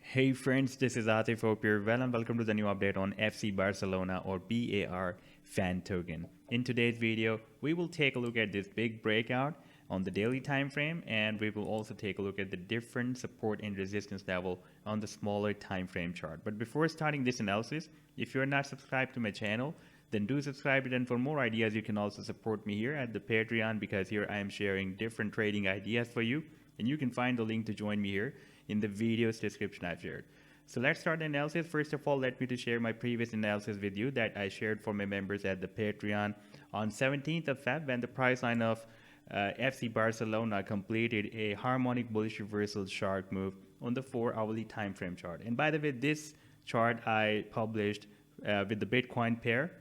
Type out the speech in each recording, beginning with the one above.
Hey friends, this is Atif. Hope you're well and welcome to the new update on FC Barcelona or BAR fan token. In today's video, we will take a look at this big breakout on the daily time frame, and we will also take a look at the different support and resistance level on the smaller time frame chart. But before starting this analysis, if you're not subscribed to my channel, then do subscribe it, and for more ideas you can also support me here at the Patreon, because here I am sharing different trading ideas for you, and you can find the link to join me here in the video's description I've shared. So let's start the analysis. First of all, let me to share my previous analysis with you that I shared for my members at the Patreon on 17th of Feb, when the price line of FC Barcelona completed a harmonic bullish reversal sharp move on the 4-hourly time frame chart. And by the way, this chart I published with the Bitcoin pair,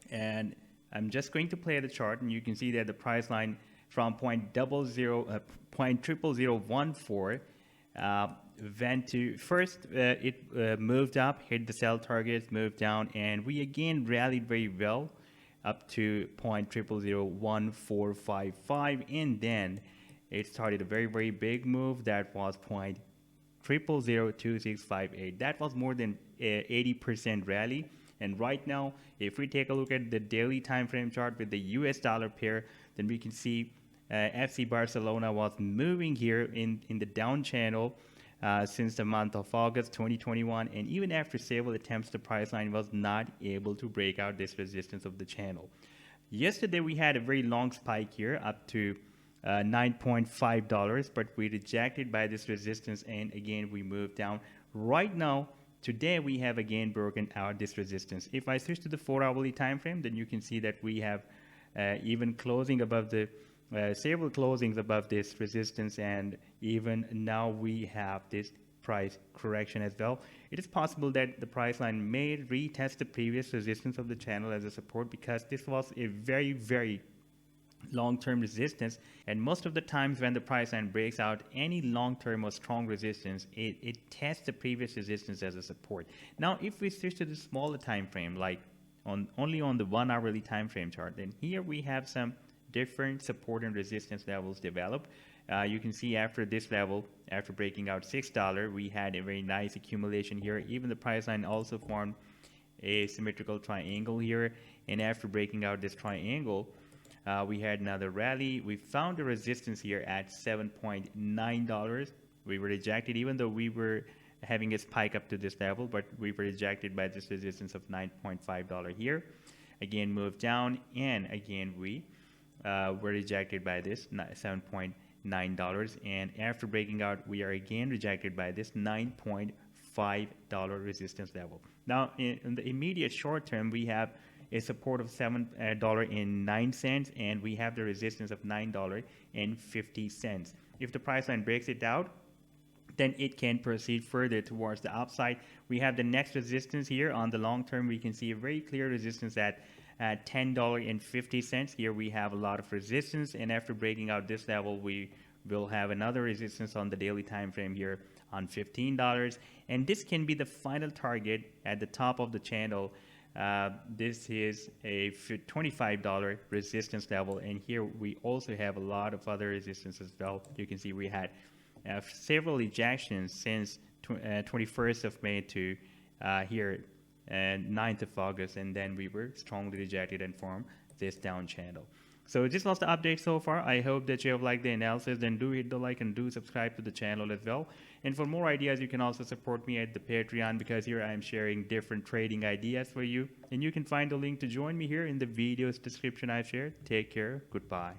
and I'm just going to play the chart, and you can see that the price line from 0.00014 went to first, it moved up, hit the sell targets, moved down, and we again rallied very well up to 0.001455, and then it started a very big move that was 0.002658. That was more than 80% rally. And right now, if we take a look at the daily time frame chart with the US dollar pair, then we can see FC Barcelona was moving here in the down channel since the month of August 2021, and even after several attempts, the price line was not able to break out this resistance of the channel. Yesterday we had a very long spike here up to $9.5, but we rejected by this resistance, and again we moved down. Right now, today we have again broken out this resistance. If I switch to the 4-hourly time frame, then you can see that we have even closing above the several closings above this resistance, and even now we have this price correction as well. It is possible that the price line may retest the previous resistance of the channel as a support, because this was a very long-term resistance, and most of the times when the price line breaks out any long-term or strong resistance, it tests the previous resistance as a support. Now if we switch to the smaller time frame, like only on the 1-hourly time frame chart, then here we have some different support and resistance levels developed. You can see after this level, after breaking out $6, we had a very nice accumulation here. Even the price line also formed a symmetrical triangle here, and after breaking out this triangle, we had another rally. We found a resistance here at $7.9. We were rejected, even though we were having a spike up to this level, but we were rejected by this resistance of $9.5 here. Again moved down, and again we were rejected by this $7.9, and after breaking out we are again rejected by this $9.5 resistance level. Now in the immediate short term, we have a support of $7.09, and we have the resistance of $9.50. If the price line breaks it out, then it can proceed further towards the upside. We have the next resistance here on the long term. We can see a very clear resistance at $10.50. Here we have a lot of resistance, and after breaking out this level, we will have another resistance on the daily time frame here on $15, and this can be the final target at the top of the channel. This is a $25 resistance level, and here we also have a lot of other resistance as well. You can see we had several ejections since 21st of May to here and 9th of August, and then we were strongly rejected and formed this down channel. So this was the update so far. I hope that you have liked the analysis. Then do hit the like and do subscribe to the channel as well. And for more ideas, you can also support me at the Patreon, because here I am sharing different trading ideas for you, and you can find the link to join me here in the video's description I've shared. Take care. Goodbye.